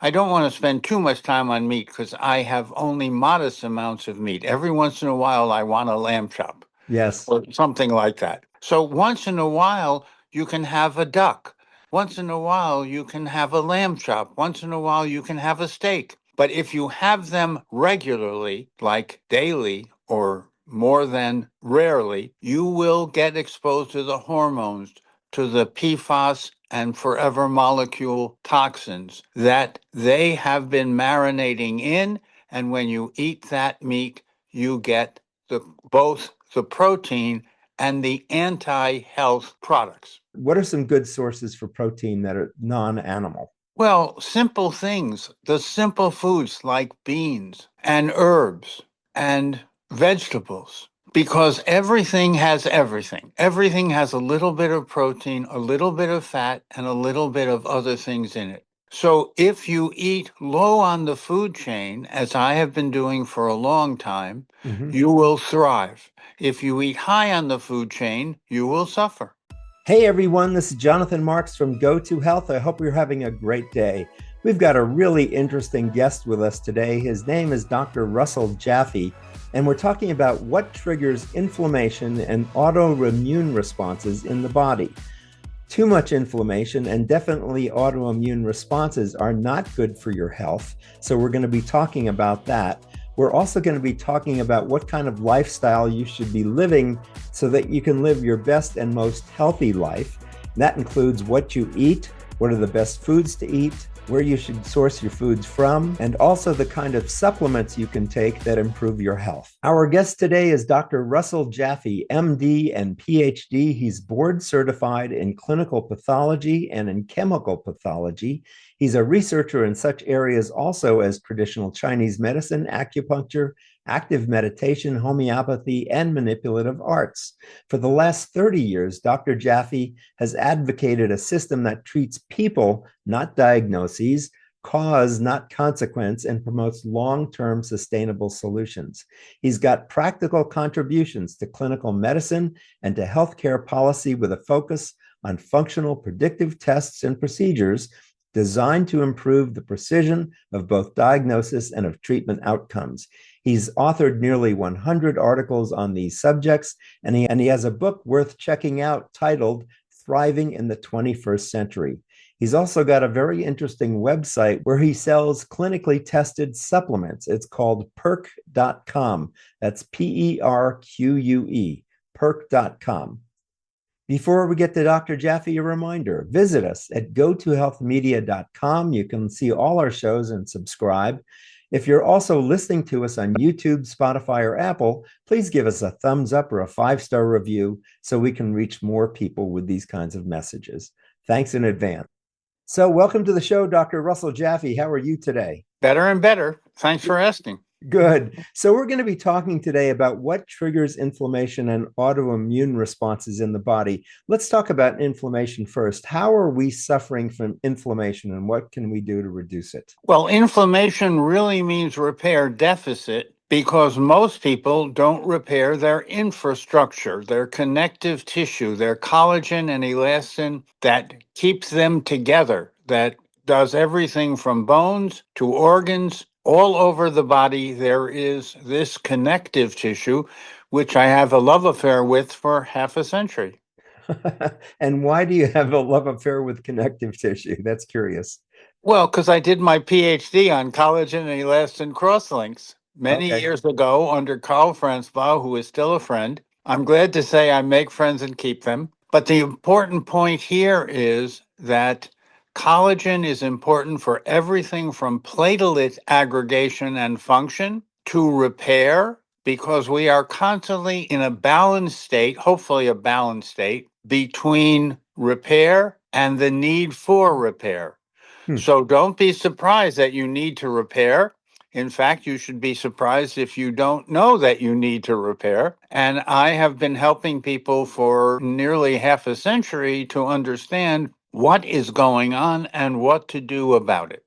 I don't want to spend too much time on meat because I have only modest amounts of meat. Every once in a while, I want a lamb chop Yes. or something like that. So once in a while, you can have a duck. Once in a while, you can have a lamb chop. Once in a while, you can have a steak. But if you have them regularly, like daily or more than rarely, you will get exposed to the hormones, to the PFAS and forever molecule toxins that they have been marinating in. And when you eat that meat, you get both the protein and the anti-health products. What are some good sources for protein that are non-animal? Well, simple things, the simple foods like beans and herbs and vegetables, because everything has everything. Everything has a little bit of protein, a little bit of fat, and a little bit of other things in it. So if you eat low on the food chain, as I have been doing for a long time, Mhm. you will thrive. If you eat high on the food chain, you will suffer. Hey everyone, this is Jonathan Marx from GoToHealth. I hope you're having a great day. We've got a really interesting guest with us today. His name is Dr. Russell Jaffe, and we're talking about what triggers inflammation and autoimmune responses in the body. Too much inflammation and definitely autoimmune responses are not good for your health, so we're going to be talking about that. We're also going to be talking about what kind of lifestyle you should be living so that you can live your best and most healthy life. And that includes what you eat, what are the best foods to eat, where you should source your foods from, and also the kind of supplements you can take that improve your health. Our guest today is Dr. Russell Jaffe, MD and PhD. He's board certified in clinical pathology and in chemical pathology. He's a researcher in such areas also as traditional Chinese medicine, acupuncture, active meditation, homeopathy, and manipulative arts. For the last 30 years, Dr. Jaffe has advocated a system that treats people, not diagnoses, cause, not consequence, and promotes long-term sustainable solutions. He's got practical contributions to clinical medicine and to healthcare policy with a focus on functional predictive tests and procedures designed to improve the precision of both diagnosis and of treatment outcomes. He's authored nearly 100 articles on these subjects, and he has a book worth checking out titled Thriving in the 21st Century. He's also got a very interesting website where he sells clinically tested supplements. It's called perk.com. That's Perque, perk.com. Before we get to Dr. Jaffe, a reminder, visit us at gotohealthmedia.com. You can see all our shows and subscribe. If you're also listening to us on YouTube, Spotify, or Apple, please give us a thumbs up or a 5-star review so we can reach more people with these kinds of messages. Thanks in advance. So welcome to the show, Dr. Russell Jaffe. How are you today? Better and better. Thanks for asking. Good. So we're going to be talking today about what triggers inflammation and autoimmune responses in the body. Let's talk about inflammation first. How are we suffering from inflammation and what can we do to reduce it? Well, inflammation really means repair deficit because most people don't repair their infrastructure, their connective tissue, their collagen and elastin that keeps them together, that does everything from bones to organs. All over the body, there is this connective tissue, which I have a love affair with for half a century. And why do you have a love affair with connective tissue? That's curious. Well, because I did my PhD on collagen and elastin crosslinks many Okay. years ago under Carl Franzblau, who is still a friend. I'm glad to say I make friends and keep them. But the important point here is that collagen is important for everything from platelet aggregation and function to repair, because we are constantly in a balanced state, hopefully a balanced state, between repair and the need for repair. Hmm. So don't be surprised that you need to repair. In fact, you should be surprised if you don't know that you need to repair. And I have been helping people for nearly half a century to understand what is going on and what to do about it.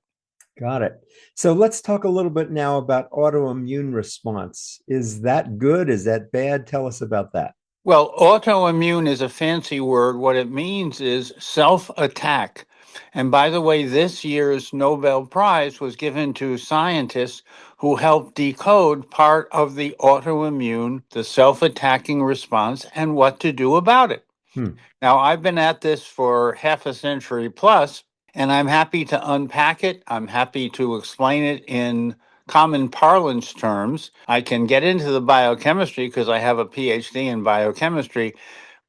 Got it. So let's talk a little bit now about autoimmune response. Is that good? Is that bad? Tell us about that. Well, autoimmune is a fancy word. What it means is self-attack. And by the way, this year's Nobel Prize was given to scientists who helped decode part of the autoimmune, the self-attacking response, and what to do about it. Hmm. Now, I've been at this for half a century plus, and I'm happy to unpack it. I'm happy to explain it in common parlance terms. I can get into the biochemistry because I have a PhD in biochemistry,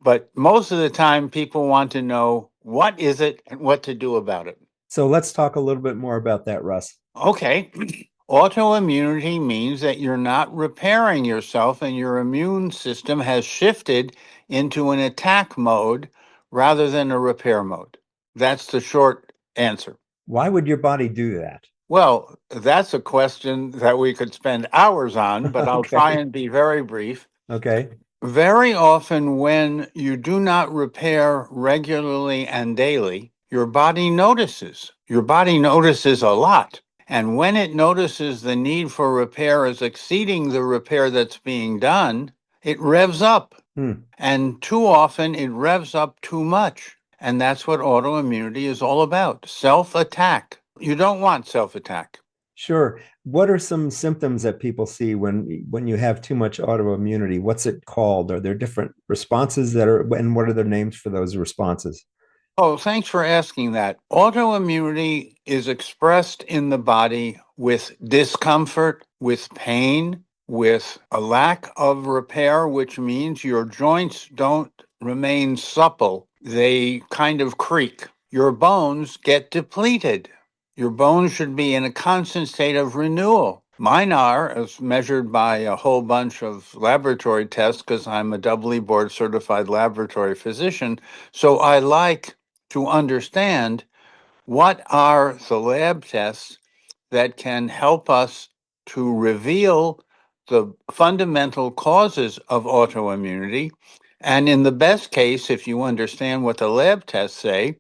but most of the time people want to know what is it and what to do about it. So let's talk a little bit more about that, Russ. Okay. Autoimmunity means that you're not repairing yourself and your immune system has shifted into an attack mode rather than a repair mode. That's the short answer. Why would your body do that? Well, that's a question that we could spend hours on, but I'll try Okay. and be very brief. Okay. Very often, when you do not repair regularly and daily, your body notices. Your body notices a lot. And when it notices the need for repair is exceeding the repair that's being done, it revs up. Hmm. And too often, it revs up too much. And that's what autoimmunity is all about, self-attack. You don't want self-attack. Sure. What are some symptoms that people see when you have too much autoimmunity? What's it called? Are there different responses that are, and what are the names for those responses? Oh, thanks for asking that. Autoimmunity is expressed in the body with discomfort, with pain, with a lack of repair, which means your joints don't remain supple. They kind of creak. Your bones get depleted. Your bones should be in a constant state of renewal. Mine are, as measured by a whole bunch of laboratory tests, because I'm a doubly board certified laboratory physician. So I like to understand what are the lab tests that can help us to reveal the fundamental causes of autoimmunity. And in the best case, if you understand what the lab tests say,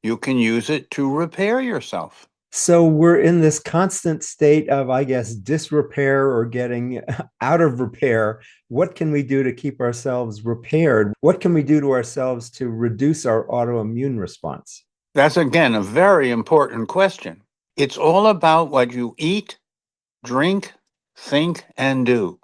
you can use it to repair yourself. So we're in this constant state of, I guess, disrepair or getting out of repair. What can we do to keep ourselves repaired? What can we do to ourselves to reduce our autoimmune response? That's again a very important question. It's all about what you eat, drink, think, and do.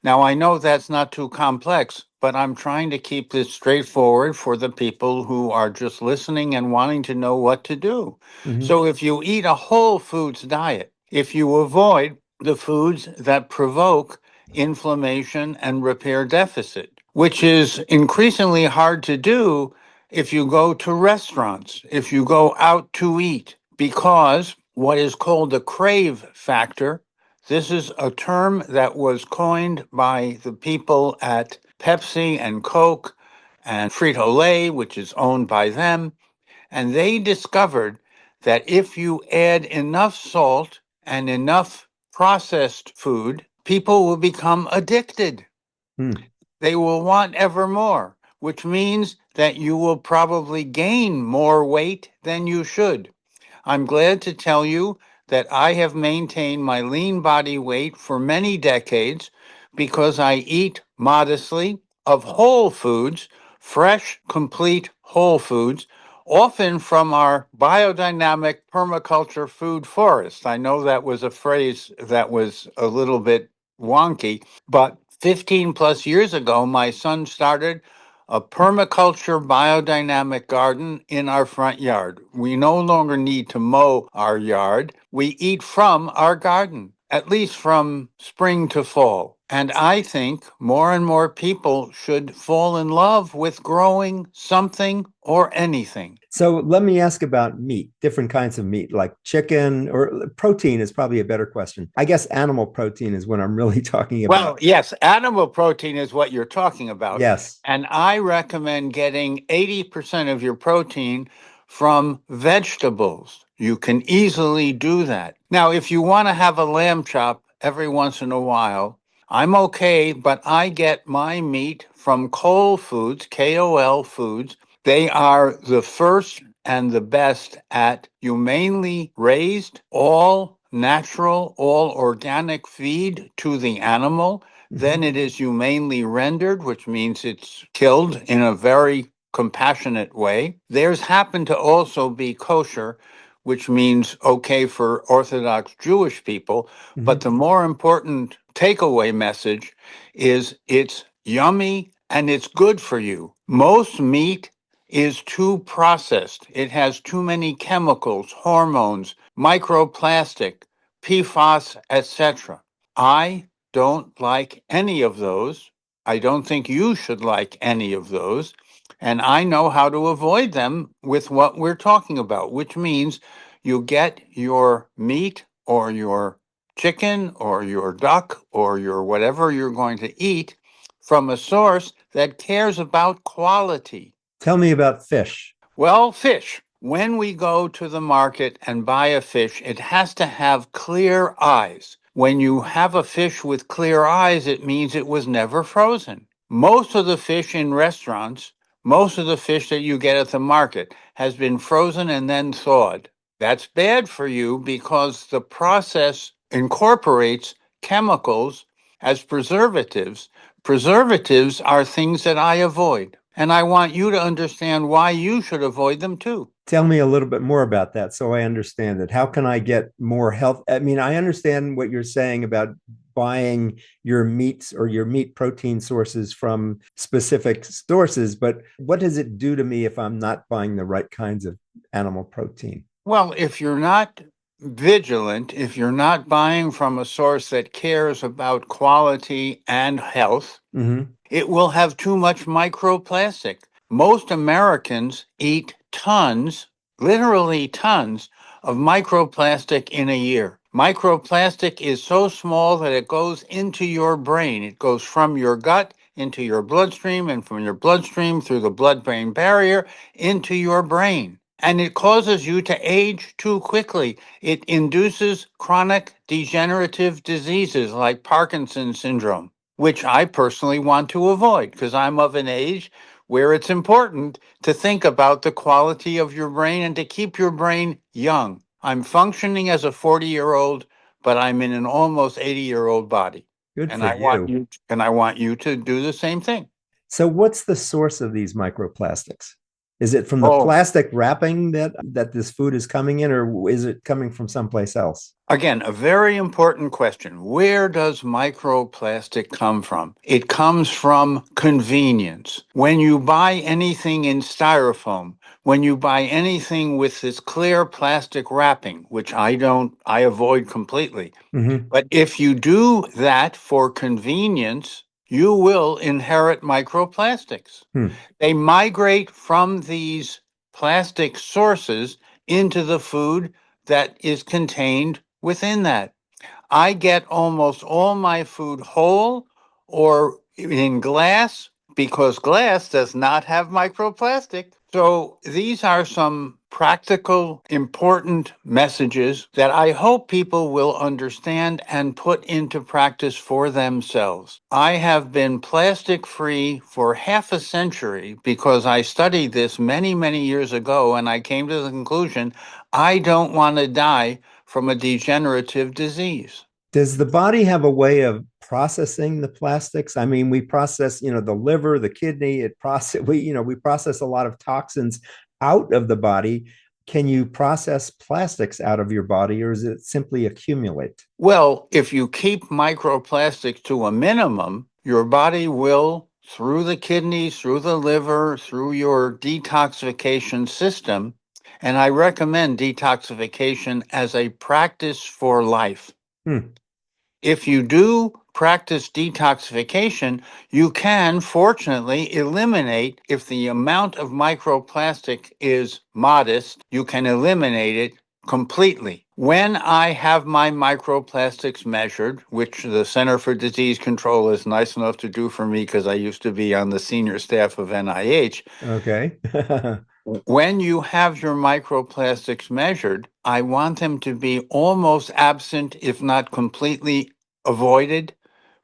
Now, I know that's not too complex, but I'm trying to keep this straightforward for the people who are just listening and wanting to know what to do. Mhm. So, if you eat a whole foods diet, if you avoid the foods that provoke inflammation and repair deficit, which is increasingly hard to do if you go to restaurants, if you go out to eat, because what is called the crave factor, this is a term that was coined by the people at Pepsi and Coke and Frito-Lay, which is owned by them. And they discovered that if you add enough salt and enough processed food, people will become addicted. Hmm. They will want ever more, which means that you will probably gain more weight than you should. I'm glad to tell you that I have maintained my lean body weight for many decades because I eat modestly of whole foods, fresh, complete whole foods, often from our biodynamic permaculture food forest. I know that was a phrase that was a little bit wonky, but 15 plus years ago, my son started a permaculture biodynamic garden in our front yard. We no longer need to mow our yard. We eat from our garden, at least from spring to fall. And I think more and more people should fall in love with growing something or anything. So let me ask about meat, different kinds of meat, like chicken or protein is probably a better question. I guess animal protein is what I'm really talking about. Well, yes, animal protein is what you're talking about. Yes. And I recommend getting 80% of your protein from vegetables. You can easily do that. Now, if you want to have a lamb chop every once in a while, I'm okay, but I get my meat from Kol Foods, KOL Foods. They are the first and the best at humanely raised, all natural, all organic feed to the animal. Mhm. Then it is humanely rendered, which means it's killed in a very compassionate way. Theirs happen to also be kosher, which means okay for Orthodox Jewish people. But Hmm. the more important takeaway message is it's yummy and it's good for you. Most meat is too processed. It has too many chemicals, hormones, microplastic, PFAS, etc. I don't like any of those. I don't think you should like any of those. And I know how to avoid them with what we're talking about, which means you get your meat or your chicken or your duck or your whatever you're going to eat from a source that cares about quality. Tell me about fish. Well, fish. When we go to the market and buy a fish, it has to have clear eyes. When you have a fish with clear eyes, it means it was never frozen. Most of the fish in restaurants, most of the fish that you get at the market has been frozen and then thawed. That's bad for you because the process incorporates chemicals as preservatives. Preservatives are things that I avoid, and I want you to understand why you should avoid them too. Tell me a little bit more about that so I understand it. How can I get more health? I mean, I understand what you're saying about buying your meats or your meat protein sources from specific sources, but what does it do to me if I'm not buying the right kinds of animal protein? Well, if you're not vigilant, if you're not buying from a source that cares about quality and health, Mm-hmm. it will have too much microplastic. Most Americans eat tons, literally tons, of microplastic in a year. Microplastic is so small that it goes into your brain. It goes from your gut into your bloodstream and from your bloodstream through the blood-brain barrier into your brain. And it causes you to age too quickly. It induces chronic degenerative diseases like Parkinson's syndrome, which I personally want to avoid because I'm of an age where it's important to think about the quality of your brain and to keep your brain young. I'm functioning as a 40-year-old, but I'm in an almost 80-year-old body. Good And for I want you. you and I want you to do the same thing. So, what's the source of these microplastics? Is it from the Oh, plastic wrapping that this food is coming in, or is it coming from someplace else? again, a very important question. Where does microplastic come from? It comes from convenience. When you buy anything in styrofoam, when you buy anything with this clear plastic wrapping, which I avoid completely. Mm-hmm. But if you do that for convenience, you will inherit microplastics. Hmm. They migrate from these plastic sources into the food that is contained within that. I get almost all my food whole or in glass because glass does not have microplastic. So these are some practical, important messages that I hope people will understand and put into practice for themselves. I have been plastic free for half a century because I studied this many, many years ago, and I came to the conclusion I don't want to die from a degenerative disease. Does the body have a way of processing the plastics? I mean, we process, the liver, the kidney, we process a lot of toxins out of the body. Can you process plastics out of your body, or is it simply accumulate? Well, if you keep microplastics to a minimum, your body will, through the kidneys, through the liver, through your detoxification system, and I recommend detoxification as a practice for life. Hmm. If you do practice detoxification, you can fortunately eliminate, if the amount of microplastic is modest, you can eliminate it completely. When I have my microplastics measured, which the Center for Disease Control is nice enough to do for me because I used to be on the senior staff of NIH, Okay. when you have your microplastics measured, I want them to be almost absent, if not completely avoided,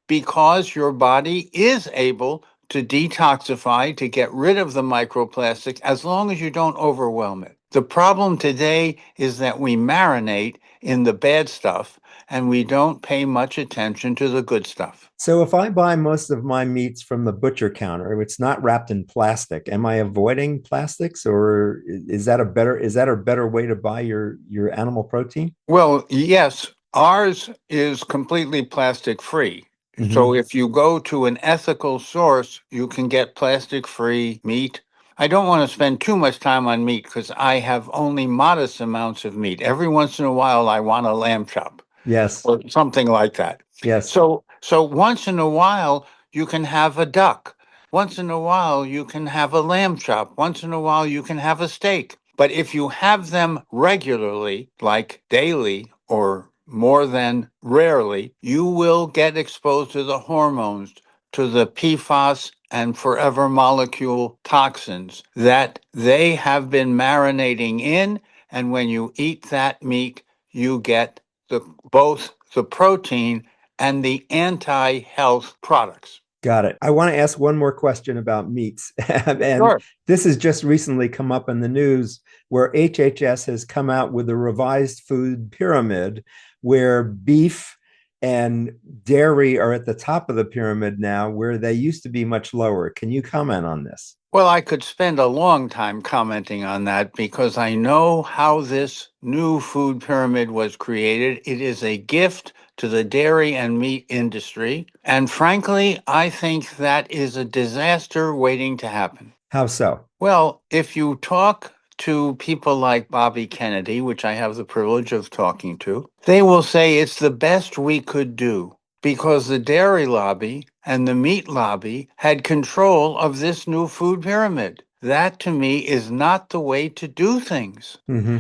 because your body is able to detoxify, to get rid of the microplastics, as long as you don't overwhelm it. The problem today is that we marinate in the bad stuff and we don't pay much attention to the good stuff. So if I buy most of my meats from the butcher counter, it's not wrapped in plastic. Am I avoiding plastics, or is that a better way to buy your animal protein? Well, yes, ours is completely plastic free. So Hmm. if you go to an ethical source, you can get plastic free meat. I don't want to spend too much time on meat because I have only modest amounts of meat. Every once in a while, I want a lamb chop Yes. or something like that. Yes. So once in a while you can have a duck. Once in a while you can have a lamb chop. Once in a while you can have a steak. But if you have them regularly, like daily or more than rarely, you will get exposed to the hormones, to the PFAS and forever molecule toxins that they have been marinating in. And when you eat that meat, you get the both the protein and the anti-health products. Got it. I want to ask one more question about meats. And Sure. this has just recently come up in the news where HHS has come out with a revised food pyramid where beef and dairy are at the top of the pyramid now, where they used to be much lower. Can you comment on this? Well, I could spend a long time commenting on that because I know how this new food pyramid was created. It is a gift to the dairy and meat industry. And frankly, I think that is a disaster waiting to happen. How so? Well, if you talk to people like Bobby Kennedy, which I have the privilege of talking to, they will say it's the best we could do because the dairy lobby and the meat lobby had control of this new food pyramid. That to me is not the way to do things. Hmm.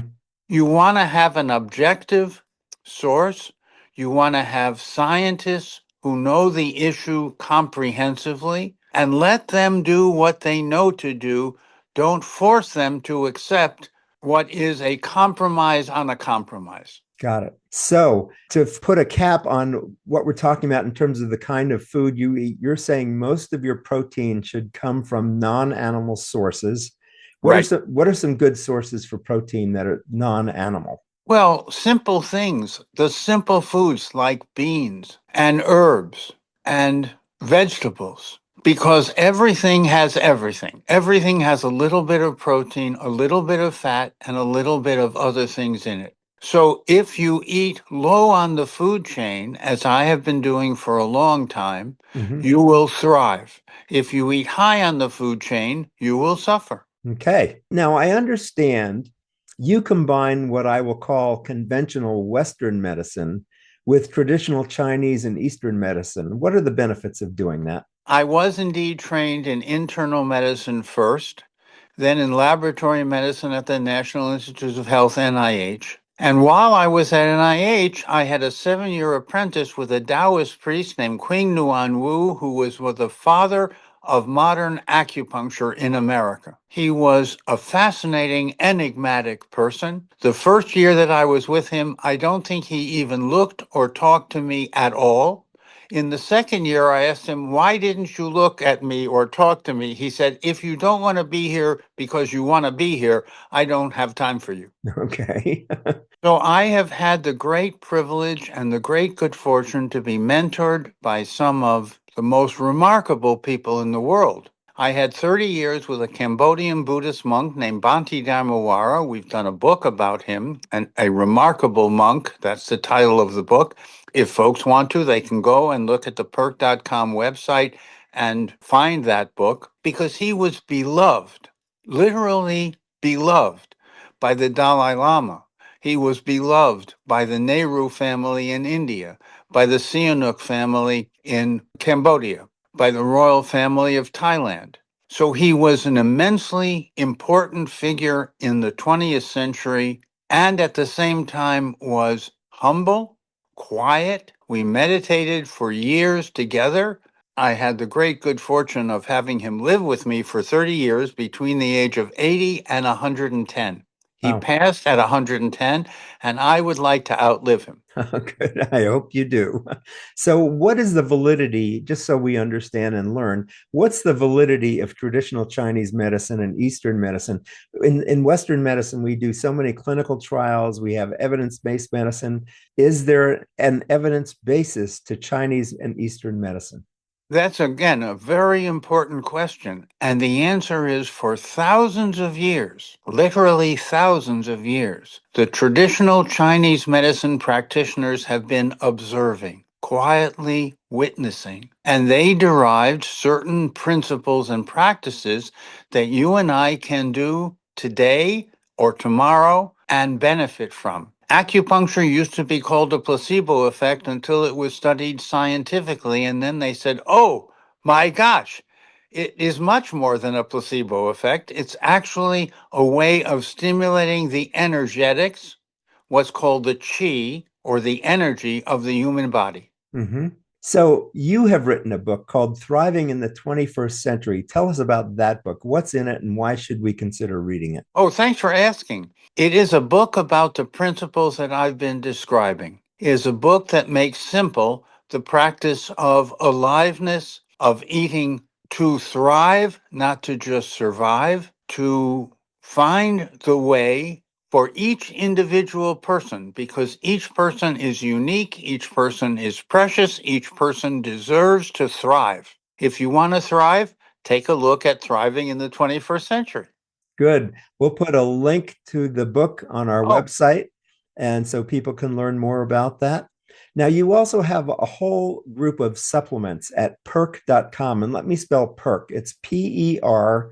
You want to have an objective source. You want to have scientists who know the issue comprehensively and let them do what they know to do. Don't force them to accept what is a compromise on a compromise. Got it. So, to put a cap on what we're talking about in terms of the kind of food you eat, you're saying most of your protein should come from non-animal sources. Right. What are some good sources for protein that are non-animal? Well, simple things, the simple foods like beans and herbs and vegetables, because everything has everything. Everything has a little bit of protein, a little bit of fat, and a little bit of other things in it. So if you eat low on the food chain, as I have been doing for a long time, Mhm. you will thrive. If you eat high on the food chain, you will suffer. Okay. Now, I understand you combine what I will call conventional Western medicine with traditional Chinese and Eastern medicine. What are the benefits of doing that? I was indeed trained in internal medicine first, then in laboratory medicine at the National Institutes of Health, NIH. And while I was at NIH, I had a 7-year apprentice with a Taoist priest named Qing Nuan Wu, who was the father of modern acupuncture in America. He was a fascinating, enigmatic person. The first year that I was with him, I don't think he even looked or talked to me at all. In the second year, I asked him, why didn't you look at me or talk to me? He said, if you don't want to be here because you want to be here, I don't have time for you. Okay. So I have had the great privilege and the great good fortune to be mentored by some of the most remarkable people in the world. I had 30 years with a Cambodian Buddhist monk named Bhante Dharmawara. We've done a book about him, and a remarkable monk. That's the title of the book. If folks want to, they can go and look at the perk.com website and find that book because he was beloved, literally beloved by the Dalai Lama. He was beloved by the Nehru family in India, by the Sihanouk family in Cambodia, by the royal family of Thailand. So he was an immensely important figure in the 20th century and at the same time was humble, quiet. We meditated for years together. I had the great good fortune of having him live with me for 30 years between the age of 80 and 110. He passed at 110, and I would like to outlive him. Good. I hope you do. So, what is the validity, just so we understand and learn, what's the validity of traditional Chinese medicine and Eastern medicine? In Western medicine, we do so many clinical trials, we have evidence based medicine. Is there an evidence basis to Chinese and Eastern medicine? That's again a very important question. And the answer is for thousands of years, literally thousands of years, the traditional Chinese medicine practitioners have been observing, quietly witnessing, and they derived certain principles and practices that you and I can do today or tomorrow and benefit from. Acupuncture used to be called a placebo effect until it was studied scientifically, and then they said, oh my gosh, it is much more than a placebo effect. It's actually a way of stimulating the energetics, what's called the chi or the energy of the human body. Mm-hmm. So, you have written a book called Thriving in the 21st Century. Tell us about that book. What's in it, and why should we consider reading it? Oh, thanks for asking. It is a book about the principles that I've been describing. It is a book that makes simple the practice of aliveness, of eating to thrive, not to just survive, to find the way for each individual person, because each person is unique, each person is precious, each person deserves to thrive. If you want to thrive, take a look at Thriving in the 21st Century. Good. We'll put a link to the book on our Oh, website, and so people can learn more about that. Now, you also have a whole group of supplements at perk.com. And let me spell perk. It's PERQUE.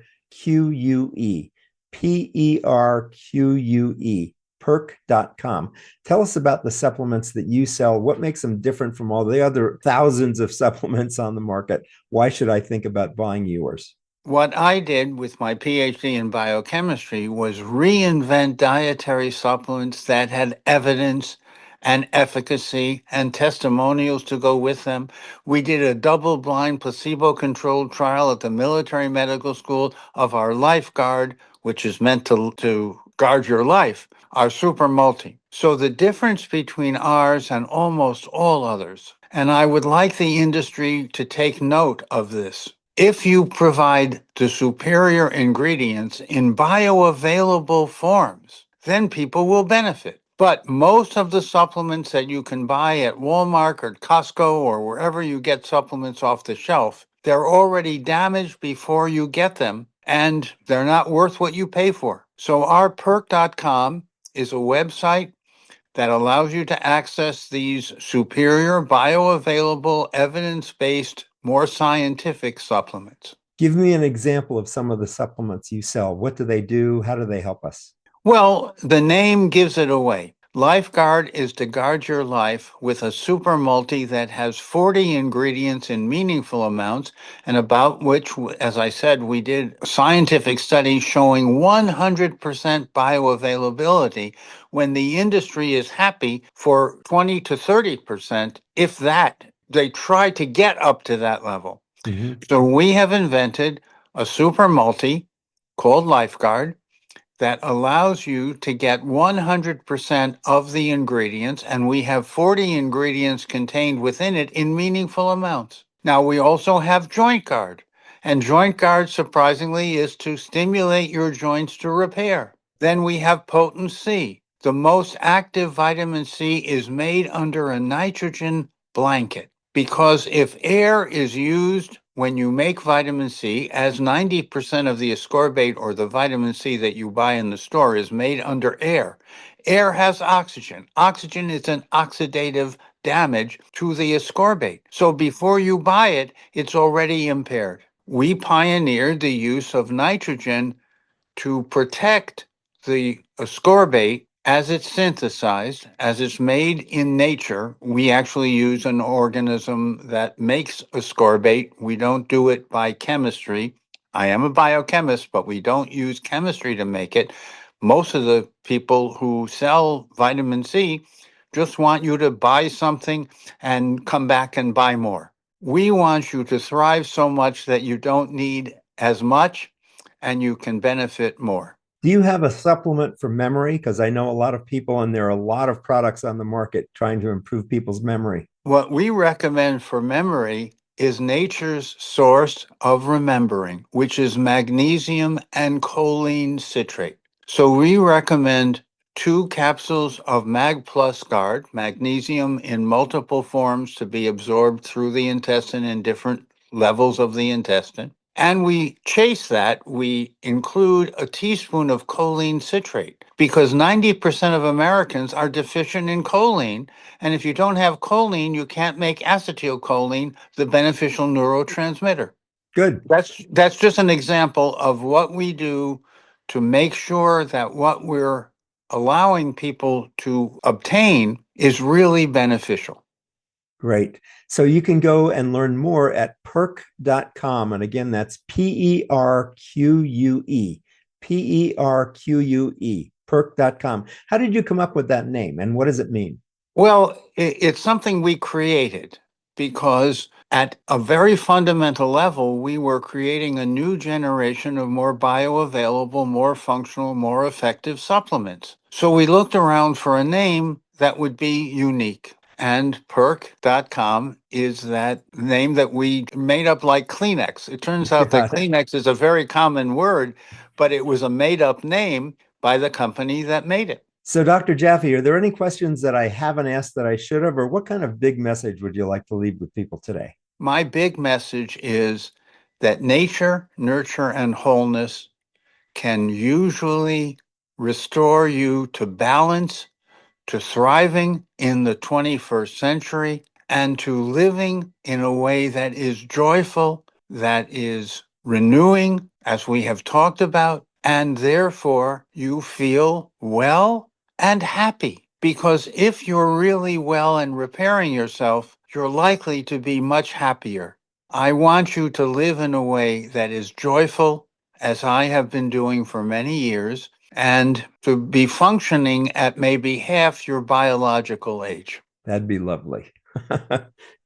PERQUE. Perk.com. Tell us about the supplements that you sell. What makes them different from all the other thousands of supplements on the market? Why should I think about buying yours? what I did with my PhD in biochemistry was reinvent dietary supplements that had evidence and efficacy and testimonials to go with them. We did a double blind placebo controlled trial at the military medical school of our lifeguard, which is meant to guard your life, our super multi. So the difference between ours and almost all others, and I would like the industry to take note of this. If you provide the superior ingredients in bioavailable forms, then people will benefit. But most of the supplements that you can buy at Walmart or Costco or wherever you get supplements off the shelf, they're already damaged before you get them, and they're not worth what you pay for. So our perk.com is a website that allows you to access these superior, bioavailable, evidence based, more scientific supplements. Give me an example of some of the supplements you sell. What do they do? How do they help us? Well, the name gives it away. Lifeguard is to guard your life with a super multi that has 40 ingredients in meaningful amounts, and about which, as I said, we did scientific studies showing 100% bioavailability when the industry is happy for 20 to 30%, if that. They try to get up to that level. Mm-hmm. So we have invented a super multi called Lifeguard that allows you to get 100% of the ingredients, and we have 40 ingredients contained within it in meaningful amounts. Now, we also have Joint Guard, and Joint Guard, surprisingly, is to stimulate your joints to repair. Then we have Potent C. The most active vitamin C is made under a nitrogen blanket because if air is used when you make vitamin C, as 90% of the ascorbate or the vitamin C that you buy in the store is made under air, air has oxygen. Oxygen is an oxidative damage to the ascorbate. So before you buy it, it's already impaired. We pioneered the use of nitrogen to protect the ascorbate as it's synthesized, as it's made in nature. We actually use an organism that makes ascorbate. We don't do it by chemistry. I am a biochemist, but we don't use chemistry to make it. Most of the people who sell vitamin C just want you to buy something and come back and buy more. We want you to thrive so much that you don't need as much and you can benefit more. Do you have a supplement for memory? Because I know a lot of people, and there are a lot of products on the market trying to improve people's memory. What we recommend for memory is nature's source of remembering, which is magnesium and choline citrate. So we recommend 2 capsules of Mag Plus Guard, magnesium in multiple forms to be absorbed through the intestine in different levels of the intestine. And we chase that, we include a teaspoon of choline citrate because 90% of Americans are deficient in choline. And if you don't have choline, you can't make acetylcholine, the beneficial neurotransmitter. Good. That's just an example of what we do to make sure that what we're allowing people to obtain is really beneficial. Great. So you can go and learn more at perk.com. And again, that's Perque, Perque, perk.com. How did you come up with that name and what does it mean? Well, it's something we created because at a very fundamental level, we were creating a new generation of more bioavailable, more functional, more effective supplements. So we looked around for a name that would be unique. And perk.com is that name that we made up like Kleenex. It turns out that Got it. Kleenex is a very common word, but it was a made up name by the company that made it. So, Dr. Jaffe, are there any questions that I haven't asked that I should have, or what kind of big message would you like to leave with people today? My big message is that nature, nurture, and wholeness can usually restore you to balance, to thriving in the 21st century, and to living in a way that is joyful, that is renewing, as we have talked about, and therefore you feel well and happy. Because if you're really well and repairing yourself, you're likely to be much happier. I want you to live in a way that is joyful, as I have been doing for many years, and to be functioning at maybe half your biological age. That'd be lovely.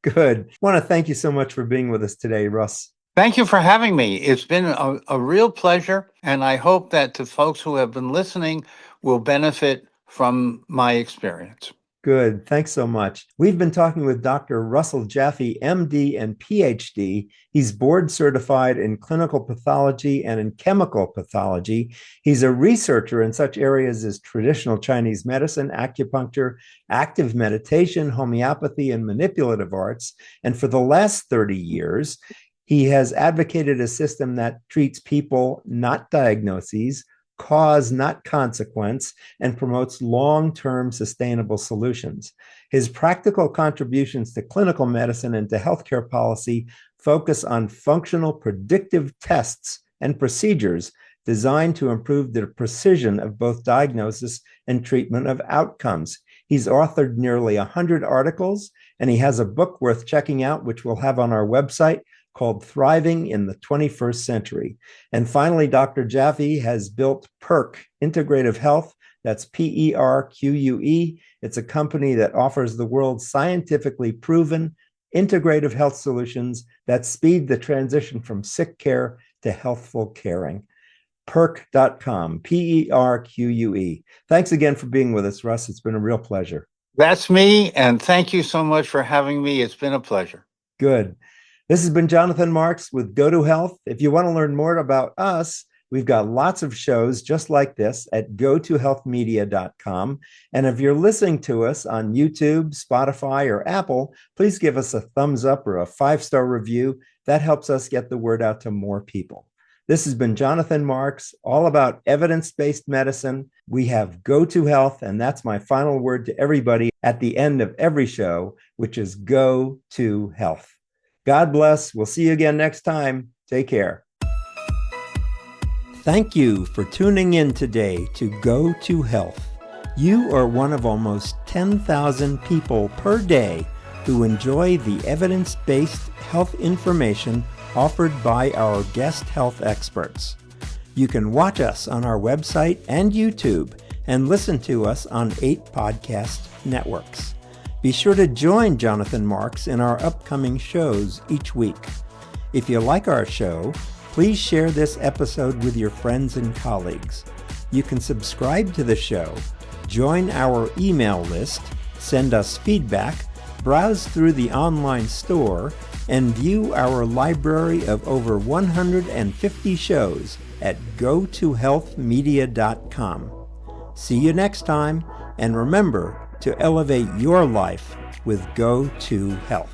Good. I want to thank you so much for being with us today, Russ. Thank you for having me. It's been a real pleasure, and I hope that the folks who have been listening will benefit from my experience. Good. Thanks so much. We've been talking with Dr. Russell Jaffe, MD and PhD. He's board certified in clinical pathology and in chemical pathology. He's a researcher in such areas as traditional Chinese medicine, acupuncture, active meditation, homeopathy, and manipulative arts. And for the last 30 years, he has advocated a system that treats people, not diagnoses, cause, not consequence, and promotes long-term sustainable solutions. His practical contributions to clinical medicine and to healthcare policy focus on functional predictive tests and procedures designed to improve the precision of both diagnosis and treatment of outcomes. He's authored nearly 100 articles, and he has a book worth checking out, which we'll have on our website, called Thriving in the 21st Century. And finally, Dr. Jaffe has built PERQ, Integrative Health. That's Perque. It's a company that offers the world's scientifically proven integrative health solutions that speed the transition from sick care to healthful caring. Perk.com, Perque. Thanks again for being with us, Russ. It's been a real pleasure. That's me, and thank you so much for having me. It's been a pleasure. Good. This has been Jonathan Marx with GoToHealth. If you want to learn more about us, we've got lots of shows just like this at GoToHealthMedia.com. And if you're listening to us on YouTube, Spotify, or Apple, please give us a thumbs up or a 5-star review. That helps us get the word out to more people. This has been Jonathan Marx, all about evidence-based medicine. We have GoToHealth, and that's my final word to everybody at the end of every show, which is Go to Health. God bless. We'll see you again next time. Take care. Thank you for tuning in today to Go to Health. You are one of almost 10,000 people per day who enjoy the evidence-based health information offered by our guest health experts. You can watch us on our website and YouTube and listen to us on 8 podcast networks. Be sure to join Jonathan Marx in our upcoming shows each week. If you like our show, please share this episode with your friends and colleagues. You can subscribe to the show, join our email list, send us feedback, browse through the online store, and view our library of over 150 shows at GoToHealthMedia.com. See you next time, and remember to elevate your life with Go To Health.